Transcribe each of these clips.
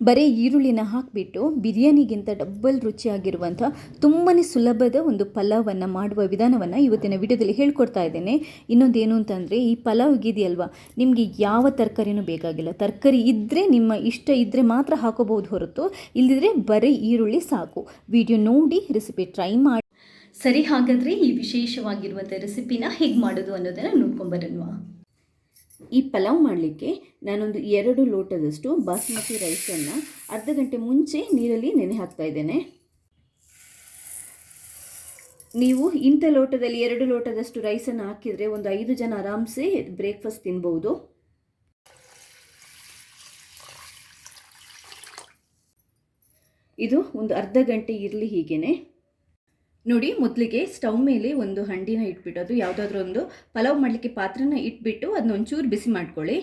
ಬರೀ ಈರುಳ್ಳಿನ ಹಾಕಿಬಿಟ್ಟು ಬಿರಿಯಾನಿಗಿಂತ ಡಬ್ಬಲ್ ರುಚಿಯಾಗಿರುವಂಥ ತುಂಬಾ ಸುಲಭದ ಒಂದು ಪಲಾವನ್ನು ಮಾಡುವ ವಿಧಾನವನ್ನು ಇವತ್ತಿನ ವಿಡಿಯೋದಲ್ಲಿ ಹೇಳ್ಕೊಡ್ತಾ ಇದ್ದೇನೆ. ಇನ್ನೊಂದೇನು ಅಂತಂದರೆ, ಈ ಪಲಾವ್ಗಿದೆಯಲ್ವಾ, ನಿಮಗೆ ಯಾವ ತರಕಾರಿನೂ ಬೇಕಾಗಿಲ್ಲ. ತರಕಾರಿ ಇದ್ದರೆ, ನಿಮ್ಮ ಇಷ್ಟ ಇದ್ದರೆ ಮಾತ್ರ ಹಾಕೋಬಹುದು ಹೊರತು, ಇಲ್ಲದಿದ್ದರೆ ಬರೀ ಈರುಳ್ಳಿ ಸಾಕು. ವಿಡಿಯೋ ನೋಡಿ ರೆಸಿಪಿ ಟ್ರೈ ಮಾಡಿ. ಸರಿ, ಹಾಗಾದರೆ ಈ ವಿಶೇಷವಾಗಿರುವಂಥ ರೆಸಿಪಿನ ಹೇಗೆ ಮಾಡೋದು ಅನ್ನೋದನ್ನು ನೋಡ್ಕೊಂಬರೋಣ. ಈ ಪಲಾವ್ ಮಾಡಲಿಕ್ಕೆ ನಾನೊಂದು 2 ಲೋಟದಷ್ಟು ಬಾಸ್ಮತಿ ರೈಸನ್ನು ಅರ್ಧ ಗಂಟೆ ಮುಂಚೆ ನೀರಲ್ಲಿ ನೆನೆ ಹಾಕ್ತಾ ಇದ್ದೇನೆ. ನೀವು ಇಂಥ ಲೋಟದಲ್ಲಿ 2 ಲೋಟದಷ್ಟು ರೈಸನ್ನು ಹಾಕಿದರೆ ಒಂದು 5 ಜನ ಆರಾಮ್ಸೆ ಬ್ರೇಕ್ಫಾಸ್ಟ್ ತಿನ್ಬೋದು. ಇದು ಒಂದು ಅರ್ಧ ಗಂಟೆ ಇರಲಿ ಹೀಗೇನೆ. ನೋಡಿ, ಮೊದಲಿಗೆ ಸ್ಟವ್ ಮೇಲೆ ಒಂದು ಹಂಡಿನ ಇಟ್ಬಿಟ್ಟು, ಅದು ಯಾವುದಾದ್ರೂ ಒಂದು ಪಲಾವ್ ಮಾಡಲಿಕ್ಕೆ ಪಾತ್ರನ ಇಟ್ಬಿಟ್ಟು ಅದನ್ನ ಒಂಚೂರು ಬಿಸಿ ಮಾಡ್ಕೊಳ್ಳಿ.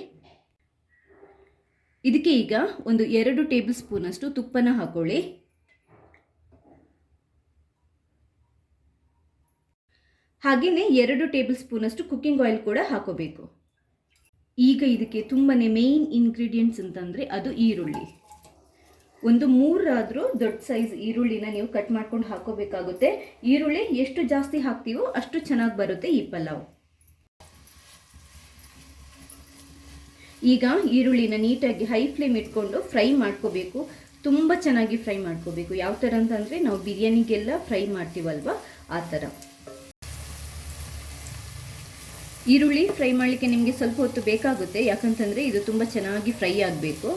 ಇದಕ್ಕೆ ಈಗ ಒಂದು 2 ಟೇಬಲ್ ಸ್ಪೂನಷ್ಟು ತುಪ್ಪನ ಹಾಕೊಳ್ಳಿ. ಹಾಗೆಯೇ 2 ಟೇಬಲ್ ಸ್ಪೂನಷ್ಟು ಕುಕ್ಕಿಂಗ್ ಆಯಿಲ್ ಕೂಡ ಹಾಕೋಬೇಕು. ಈಗ ಇದಕ್ಕೆ ತುಂಬಾ ಮೇನ್ ಇಂಗ್ರೀಡಿಯೆಂಟ್ಸ್ ಅಂತಂದರೆ ಅದು ಈರುಳ್ಳಿ. ಒಂದು 3 ದೊಡ್ಡ ಸೈಜ್ ಈರುಳ್ಳಿನ ನೀವು ಕಟ್ ಮಾಡ್ಕೊಂಡು ಹಾಕೋಬೇಕಾಗುತ್ತೆ. ಈರುಳ್ಳಿ ಎಷ್ಟು ಜಾಸ್ತಿ ಹಾಕ್ತೀವೋ ಅಷ್ಟು ಚೆನ್ನಾಗಿ ಬರುತ್ತೆ ಈ ಪಲಾವ್. ಈಗ ಈರುಳ್ಳಿನ ನೀಟಾಗಿ ಹೈ ಫ್ಲೇಮ್ ಇಟ್ಕೊಂಡು ಫ್ರೈ ಮಾಡ್ಕೋಬೇಕು. ತುಂಬ ಚೆನ್ನಾಗಿ ಫ್ರೈ ಮಾಡ್ಕೋಬೇಕು. ಯಾವ ಥರ ಅಂತಂದರೆ, ನಾವು ಬಿರಿಯಾನಿಗೆಲ್ಲ ಫ್ರೈ ಮಾಡ್ತೀವಲ್ವ, ಆ ಥರ. ಈರುಳ್ಳಿ ಫ್ರೈ ಮಾಡಲಿಕ್ಕೆ ನಿಮಗೆ ಸ್ವಲ್ಪ ಹೊತ್ತು ಬೇಕಾಗುತ್ತೆ, ಯಾಕಂತಂದರೆ ಇದು ತುಂಬ ಚೆನ್ನಾಗಿ ಫ್ರೈ ಆಗಬೇಕು.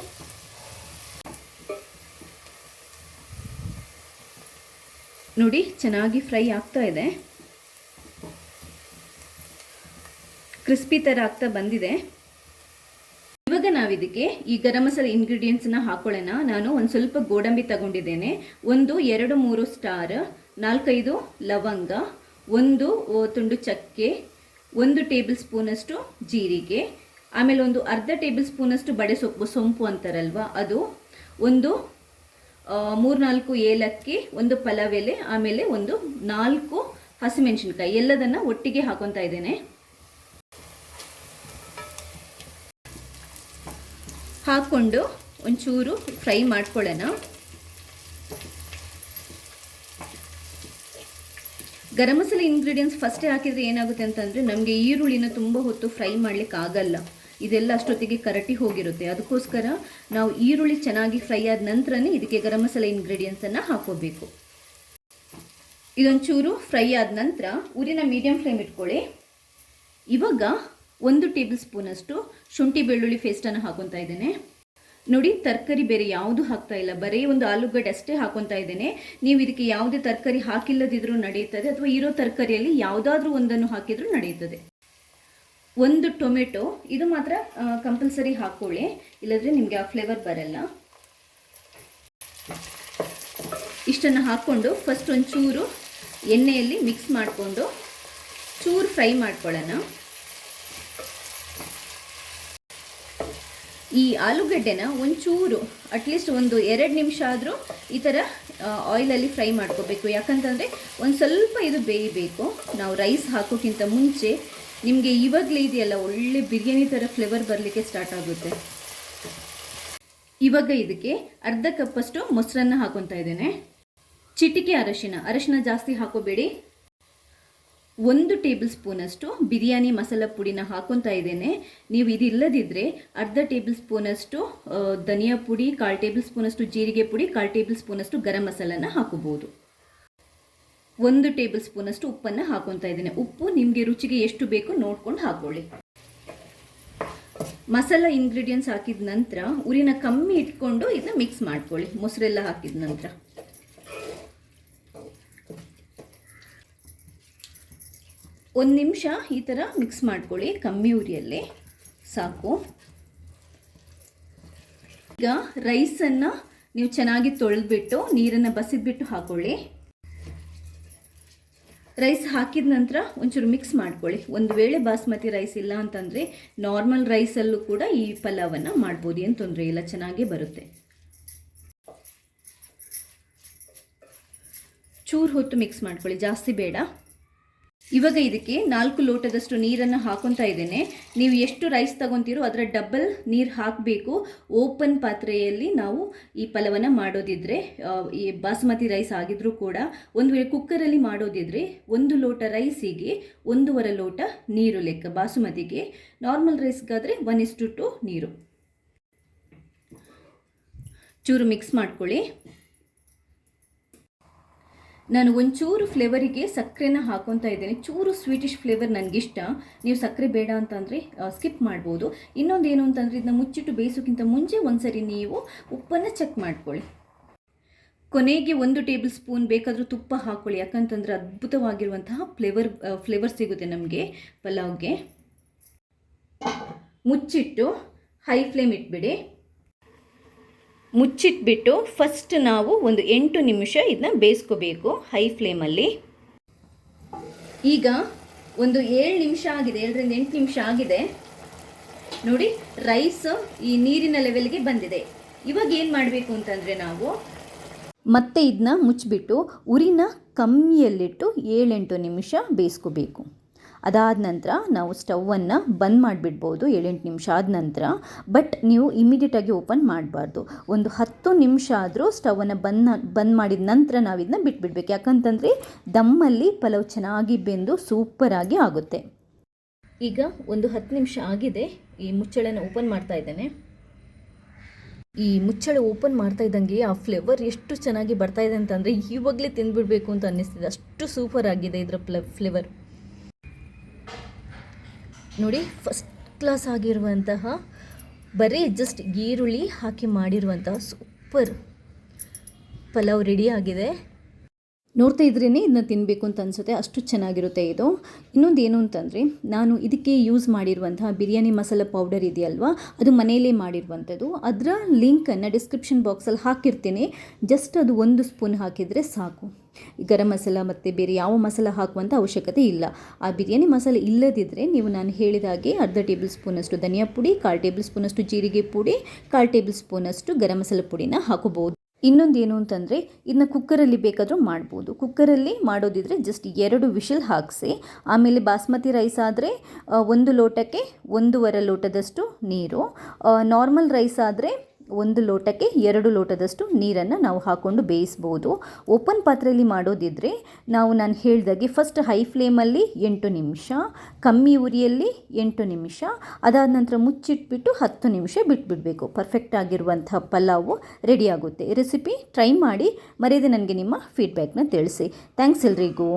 ನೋಡಿ, ಚೆನ್ನಾಗಿ ಫ್ರೈ ಆಗ್ತಾ ಇದೆ. ಕ್ರಿಸ್ಪಿ ಥರ ಆಗ್ತಾ ಬಂದಿದೆ. ಇವಾಗ ನಾವಿದಕ್ಕೆ ಈ ಗರಂ ಮಸಾಲೆ ಇಂಗ್ರೀಡಿಯೆಂಟ್ಸ್ನ ಹಾಕೊಳ್ಳೋಣ. ನಾನು ಒಂದು ಸ್ವಲ್ಪ ಗೋಡಂಬಿ ತಗೊಂಡಿದ್ದೇನೆ, 1 2 3 ಸ್ಟಾರ್, 4-5 ಲವಂಗ, 1 ತುಂಡು ಚಕ್ಕೆ, 1 ಟೇಬಲ್ ಸ್ಪೂನಷ್ಟು ಜೀರಿಗೆ, ಆಮೇಲೆ ಒಂದು ಅರ್ಧ ಟೇಬಲ್ ಸ್ಪೂನಷ್ಟು ಬಡೆ ಸೊಂಪು ಅಂತಾರಲ್ವ ಅದು, 3-4 ಏಲಕ್ಕಿ, 1 ಪಲಾವ್ ಎಲೆ, ಆಮೇಲೆ 4 ಹಸಿಮೆಣಸಿನ್ಕಾಯಿ, ಎಲ್ಲದನ್ನು ಒಟ್ಟಿಗೆ ಹಾಕೊತಾ ಇದ್ದೇನೆ. ಹಾಕ್ಕೊಂಡು ಒಂಚೂರು ಫ್ರೈ ಮಾಡ್ಕೊಳ್ಳೋಣ. ಗರಂ ಮಸಾಲೆ ಇಂಗ್ರೀಡಿಯೆಂಟ್ಸ್ ಫಸ್ಟೇ ಹಾಕಿದರೆ ಏನಾಗುತ್ತೆ ಅಂತಂದರೆ, ನಮಗೆ ಈರುಳ್ಳಿನ ತುಂಬ ಹೊತ್ತು ಫ್ರೈ ಮಾಡಲಿಕ್ಕೆ ಆಗಲ್ಲ. ಇದೆಲ್ಲ ಅಷ್ಟೊತ್ತಿಗೆ ಕರಟಿ ಹೋಗಿರುತ್ತೆ. ಅದಕ್ಕೋಸ್ಕರ ನಾವು ಈರುಳ್ಳಿ ಚೆನ್ನಾಗಿ ಫ್ರೈ ಆದ ನಂತರನೇ ಇದಕ್ಕೆ ಗರಂ ಮಸಾಲೆ ಇಂಗ್ರೀಡಿಯೆಂಟ್ಸನ್ನು ಹಾಕೋಬೇಕು. ಇದೊಂಚೂರು ಫ್ರೈ ಆದ ನಂತರ ಉರಿನ ಮೀಡಿಯಂ ಫ್ಲೇಮ್ ಇಟ್ಕೊಳ್ಳಿ. ಇವಾಗ 1 ಟೇಬಲ್ ಸ್ಪೂನಷ್ಟು ಶುಂಠಿ ಬೆಳ್ಳುಳ್ಳಿ ಪೇಸ್ಟನ್ನು ಹಾಕೊತಾ ಇದ್ದೇನೆ. ನೋಡಿ, ತರಕಾರಿ ಬೇರೆ ಯಾವುದು ಹಾಕ್ತಾ ಇಲ್ಲ, ಬರೀ ಒಂದು ಆಲೂಗಡ್ಡೆ ಅಷ್ಟೇ ಹಾಕೊತಾ ಇದ್ದೇನೆ. ನೀವು ಇದಕ್ಕೆ ಯಾವುದೇ ತರಕಾರಿ ಹಾಕಿಲ್ಲದಿದ್ರೂ ನಡೆಯುತ್ತದೆ, ಅಥವಾ ಇರೋ ತರಕಾರಿಯಲ್ಲಿ ಯಾವುದಾದ್ರೂ ಒಂದನ್ನು ಹಾಕಿದ್ರೂ ನಡೆಯುತ್ತದೆ. 1 ಟೊಮೆಟೊ, ಇದು ಮಾತ್ರ ಕಂಪಲ್ಸರಿ ಹಾಕ್ಕೊಳ್ಳಿ, ಇಲ್ಲದ್ರೆ ನಿಮಗೆ ಆ ಫ್ಲೇವರ್ ಬರಲ್ಲ. ಇಷ್ಟನ್ನು ಹಾಕ್ಕೊಂಡು ಫಸ್ಟ್ ಒಂಚೂರು ಎಣ್ಣೆಯಲ್ಲಿ ಮಿಕ್ಸ್ ಮಾಡಿಕೊಂಡು ಚೂರು ಫ್ರೈ ಮಾಡ್ಕೊಳ್ಳೋಣ. ಈ ಆಲೂಗಡ್ಡೆನ ಒಂಚೂರು ಅಟ್ಲೀಸ್ಟ್ ಒಂದು 2 ನಿಮಿಷ ಆದರೂ ಈ ಥರ ಆಯಿಲಲ್ಲಿ ಫ್ರೈ ಮಾಡ್ಕೋಬೇಕು. ಯಾಕಂತಂದರೆ ಒಂದು ಸ್ವಲ್ಪ ಇದು ಬೇಯಬೇಕು. ನಾವು ರೈಸ್ ಹಾಕೋಕ್ಕಿಂತ ಮುಂಚೆ ನಿಮಗೆ ಇವಾಗಲೇ ಇದೆಯಲ್ಲ, ಒಳ್ಳೆ ಬಿರಿಯಾನಿ ಥರ ಫ್ಲೇವರ್ ಬರಲಿಕ್ಕೆ ಸ್ಟಾರ್ಟ್ ಆಗುತ್ತೆ. ಇವಾಗ ಇದಕ್ಕೆ ಅರ್ಧ ಕಪ್ಪಷ್ಟು ಮೊಸರನ್ನ ಹಾಕೊತಾ ಇದ್ದೇನೆ. ಚಿಟಿಕೆ ಅರಶಿನ ಜಾಸ್ತಿ ಹಾಕೋಬೇಡಿ. 1 ಟೇಬಲ್ ಸ್ಪೂನಷ್ಟು ಬಿರಿಯಾನಿ ಮಸಾಲ ಪುಡಿನ ಹಾಕೊತಾ ಇದ್ದೇನೆ. ನೀವು ಇದಿಲ್ಲದಿದ್ದರೆ ಅರ್ಧ ಟೇಬಲ್ ಸ್ಪೂನಷ್ಟು ಧನಿಯಾ ಪುಡಿ, 1/4 ಟೇಬಲ್ ಸ್ಪೂನಷ್ಟು ಜೀರಿಗೆ ಪುಡಿ, 1/4 ಟೇಬಲ್ ಸ್ಪೂನಷ್ಟು ಗರಂ ಮಸಾಲನ ಹಾಕೋಬಹುದು. 1 ಟೇಬಲ್ ಸ್ಪೂನಷ್ಟು ಉಪ್ಪನ್ನು ಹಾಕೊತಾ ಇದ್ದೇನೆ. ಉಪ್ಪು ನಿಮಗೆ ರುಚಿಗೆ ಎಷ್ಟು ಬೇಕು ನೋಡ್ಕೊಂಡು ಹಾಕೊಳ್ಳಿ. ಮಸಾಲ ಇಂಗ್ರೀಡಿಯೆಂಟ್ಸ್ ಹಾಕಿದ ನಂತರ ಉರಿನ ಕಮ್ಮಿ ಇಟ್ಕೊಂಡು ಇದನ್ನ ಮಿಕ್ಸ್ ಮಾಡ್ಕೊಳ್ಳಿ. ಮೊಸರೆಲ್ಲ ಹಾಕಿದ ನಂತರ 1 ನಿಮಿಷ ಈ ಥರ ಮಿಕ್ಸ್ ಮಾಡ್ಕೊಳ್ಳಿ, ಕಮ್ಮಿ ಉರಿಯಲ್ಲಿ ಸಾಕು. ಈಗ ರೈಸನ್ನು ನೀವು ಚೆನ್ನಾಗಿ ತೊಳೆದ್ಬಿಟ್ಟು ನೀರನ್ನು ಬಸಿದ್ಬಿಟ್ಟು ಹಾಕೊಳ್ಳಿ. ರೈಸ್ ಹಾಕಿದ ನಂತರ ಒಂಚೂರು ಮಿಕ್ಸ್ ಮಾಡ್ಕೊಳ್ಳಿ. ಒಂದು ವೇಳೆ ಬಾಸ್ಮತಿ ರೈಸ್ ಇಲ್ಲ ಅಂತಂದರೆ ನಾರ್ಮಲ್ ರೈಸಲ್ಲೂ ಕೂಡ ಈ ಪಲಾವನ್ನು ಮಾಡ್ಬೋದು, ಏನು ತೊಂದರೆ ಇಲ್ಲ, ಚೆನ್ನಾಗೇ ಬರುತ್ತೆ. ಚೂರು ಹೊತ್ತು ಮಿಕ್ಸ್ ಮಾಡ್ಕೊಳ್ಳಿ, ಜಾಸ್ತಿ ಬೇಡ. ಇವಾಗ ಇದಕ್ಕೆ 4 ಲೋಟದಷ್ಟು ನೀರನ್ನು ಹಾಕೊತಾ ಇದ್ದೇನೆ. ನೀವು ಎಷ್ಟು ರೈಸ್ ತಗೊತೀರೋ ಅದರ ಡಬಲ್ ನೀರು ಹಾಕಬೇಕು. ಓಪನ್ ಪಾತ್ರೆಯಲ್ಲಿ ನಾವು ಈ ಪಲಾವನ್ನು ಮಾಡೋದಿದ್ರೆ, ಈ ಬಾಸುಮತಿ ರೈಸ್ ಆಗಿದ್ರೂ ಕೂಡ, ಒಂದು ವೇಳೆ ಕುಕ್ಕರಲ್ಲಿ ಮಾಡೋದಿದ್ರೆ 1 ಲೋಟ ರೈಸಿಗೆ 1.5 ಲೋಟ ನೀರು ಲೆಕ್ಕ. ಬಾಸುಮತಿಗೆ, ನಾರ್ಮಲ್ ರೈಸ್ಗಾದರೆ 1:2 ನೀರು. ಚೂರು ಮಿಕ್ಸ್ ಮಾಡ್ಕೊಳ್ಳಿ. ನಾನು ಒಂಚೂರು ಫ್ಲೇವರಿಗೆ ಸಕ್ಕರೆನ ಹಾಕೊತಾ ಇದ್ದೇನೆ. ಚೂರು ಸ್ವೀಟಿಶ್ ಫ್ಲೇವರ್ ನನಗಿಷ್ಟ. ನೀವು ಸಕ್ಕರೆ ಬೇಡ ಅಂತಂದರೆ ಸ್ಕಿಪ್ ಮಾಡ್ಬೋದು. ಇನ್ನೊಂದು ಏನು ಅಂತಂದರೆ, ಇದನ್ನ ಮುಚ್ಚಿಟ್ಟು ಬೇಯಿಸೋಕ್ಕಿಂತ ಮುಂಚೆ ಒಂದ್ಸರಿ ನೀವು ಉಪ್ಪನ್ನು ಚೆಕ್ ಮಾಡ್ಕೊಳ್ಳಿ. ಕೊನೆಗೆ 1 ಟೇಬಲ್ ಸ್ಪೂನ್ ಬೇಕಾದರೂ ತುಪ್ಪ ಹಾಕ್ಕೊಳ್ಳಿ, ಯಾಕಂತಂದರೆ ಅದ್ಭುತವಾಗಿರುವಂತಹ ಫ್ಲೇವರ್ ಸಿಗುತ್ತೆ ನಮಗೆ ಪಲಾವ್ಗೆ. ಮುಚ್ಚಿಟ್ಟು ಹೈ ಫ್ಲೇಮ್ ಇಟ್ಬಿಡಿ. ಮುಚ್ಚಿಟ್ಬಿಟ್ಟು ಫಸ್ಟ್ ನಾವು ಒಂದು 8 ನಿಮಿಷ ಇದನ್ನ ಬೇಯಿಸ್ಕೋಬೇಕು ಹೈ ಫ್ಲೇಮಲ್ಲಿ. ಈಗ ಒಂದು 7 ನಿಮಿಷ ಆಗಿದೆ, 7ರಿಂದ 8 ನಿಮಿಷ ಆಗಿದೆ ನೋಡಿ. ರೈಸ್ ಈ ನೀರಿನ ಲೆವೆಲ್ಗೆ ಬಂದಿದೆ. ಇವಾಗ ಏನು ಮಾಡಬೇಕು ಅಂತಂದರೆ, ನಾವು ಮತ್ತೆ ಇದನ್ನ ಮುಚ್ಚಿಬಿಟ್ಟು ಉರಿನ ಕಮ್ಮಿಯಲ್ಲಿಟ್ಟು 7-8 ನಿಮಿಷ ಬೇಯಿಸ್ಕೋಬೇಕು. ಅದಾದ ನಂತರ ನಾವು ಸ್ಟವನ್ನು ಬಂದ್ ಮಾಡಿಬಿಡ್ಬೋದು 7-8 ನಿಮಿಷ ಆದ ನಂತರ. ಬಟ್ ನೀವು ಇಮಿಡಿಯೇಟಾಗಿ ಓಪನ್ ಮಾಡಬಾರ್ದು. ಒಂದು 10 ನಿಮಿಷ ಆದರೂ ಸ್ಟವನ್ನು ಬಂದ್ ಮಾಡಿದ ನಂತರ ನಾವು ಇದನ್ನ ಬಿಟ್ಬಿಡ್ಬೇಕು. ಯಾಕಂತಂದರೆ ದಮ್ಮಲ್ಲಿ ಪಲಾವ್ ಚೆನ್ನಾಗಿ ಬೆಂದು ಸೂಪರಾಗಿ ಆಗುತ್ತೆ. ಈಗ ಒಂದು 10 ನಿಮಿಷ ಆಗಿದೆ. ಈ ಮುಚ್ಚಳನ ಓಪನ್ ಮಾಡ್ತಾ ಇದ್ದೇನೆ. ಈ ಮುಚ್ಚಳ ಓಪನ್ ಮಾಡ್ತಾ ಇದ್ದಂಗೆ ಆ ಫ್ಲೇವರ್ ಎಷ್ಟು ಚೆನ್ನಾಗಿ ಬರ್ತಾ ಇದೆ ಅಂತಂದರೆ ಇವಾಗಲೇ ತಿಂದುಬಿಡಬೇಕು ಅಂತ ಅನ್ನಿಸ್ತಿದೆ. ಅಷ್ಟು ಸೂಪರ್ ಆಗಿದೆ ಇದರ ಫ್ಲೇವರ್ ನೋಡಿ. ಫಸ್ಟ್ ಕ್ಲಾಸ್ ಆಗಿರುವಂತಹ, ಬರೀ ಜಸ್ಟ್ ಈರುಳ್ಳಿ ಹಾಕಿ ಮಾಡಿರುವಂತಹ ಸೂಪರ್ ಪಲಾವ್ ರೆಡಿ ಆಗಿದೆ. ನೋಡ್ತಾ ಇದ್ರೇ ಇದನ್ನ ತಿನ್ನಬೇಕು ಅಂತ ಅನಿಸುತ್ತೆ, ಅಷ್ಟು ಚೆನ್ನಾಗಿರುತ್ತೆ ಇದು. ಇನ್ನೊಂದು ಏನು ಅಂತಂದರೆ, ನಾನು ಇದಕ್ಕೆ ಯೂಸ್ ಮಾಡಿರುವಂತಹ ಬಿರಿಯಾನಿ ಮಸಾಲ ಪೌಡರ್ ಇದೆಯಲ್ವಾ, ಅದು ಮನೆಯಲ್ಲೇ ಮಾಡಿರುವಂಥದ್ದು. ಅದರ ಲಿಂಕನ್ನು ಡಿಸ್ಕ್ರಿಪ್ಷನ್ ಬಾಕ್ಸಲ್ಲಿ ಹಾಕಿರ್ತೀನಿ. ಜಸ್ಟ್ ಅದು 1 ಸ್ಪೂನ್ ಹಾಕಿದರೆ ಸಾಕು. ಗರಂ ಮಸಾಲ ಮತ್ತು ಬೇರೆ ಯಾವ ಮಸಾಲ ಹಾಕುವಂಥ ಅವಶ್ಯಕತೆ ಇಲ್ಲ. ಆ ಬಿರಿಯಾನಿ ಮಸಾಲೆ ಇಲ್ಲದಿದ್ದರೆ ನೀವು ನಾನು ಹೇಳಿದಾಗೆ ಅರ್ಧ ಟೇಬಲ್ ಸ್ಪೂನಷ್ಟು ಧನಿಯಾ ಪುಡಿ, 1/4 ಟೇಬಲ್ ಸ್ಪೂನಷ್ಟು ಜೀರಿಗೆ ಪುಡಿ, 1/4 ಟೇಬಲ್ ಸ್ಪೂನಷ್ಟು ಗರಂ ಮಸಾಲ ಪುಡಿನ ಹಾಕೋಬೋದು. ಇನ್ನೊಂದು ಏನು ಅಂತಂದರೆ, ಇದನ್ನ ಕುಕ್ಕರಲ್ಲಿ ಬೇಕಾದರೂ ಮಾಡ್ಬೋದು. ಕುಕ್ಕರಲ್ಲಿ ಮಾಡೋದಿದ್ರೆ ಜಸ್ಟ್ 2 ವಿಷಲ್ ಹಾಕಿಸಿ. ಆಮೇಲೆ ಬಾಸ್ಮತಿ ರೈಸ್ ಆದರೆ 1 ಲೋಟಕ್ಕೆ 1.5 ಲೋಟದಷ್ಟು ನೀರು, ನಾರ್ಮಲ್ ರೈಸ್ ಆದರೆ 1 ಲೋಟಕ್ಕೆ 2 ಲೋಟದಷ್ಟು ನೀರನ್ನು ನಾವು ಹಾಕ್ಕೊಂಡು ಬೇಯಿಸ್ಬೋದು. ಓಪನ್ ಪಾತ್ರೆಯಲ್ಲಿ ಮಾಡೋದಿದ್ದರೆ ನಾನು ಹೇಳಿದಾಗೆ ಫಸ್ಟ್ ಹೈ ಫ್ಲೇಮಲ್ಲಿ 8 ನಿಮಿಷ, ಕಮ್ಮಿ ಉರಿಯಲ್ಲಿ 8 ನಿಮಿಷ, ಅದಾದ ನಂತರ ಮುಚ್ಚಿಟ್ಬಿಟ್ಟು 10 ನಿಮಿಷ ಬಿಟ್ಬಿಡಬೇಕು. ಪರ್ಫೆಕ್ಟ್ ಆಗಿರುವಂಥ ಪಲಾವು ರೆಡಿಯಾಗುತ್ತೆ. ರೆಸಿಪಿ ಟ್ರೈ ಮಾಡಿ, ಮರೆಯದೆ ನನಗೆ ನಿಮ್ಮ ಫೀಡ್ಬ್ಯಾಕ್ನ ತಿಳಿಸಿ. ಥ್ಯಾಂಕ್ಸ್ ಎಲ್ರಿಗೂ.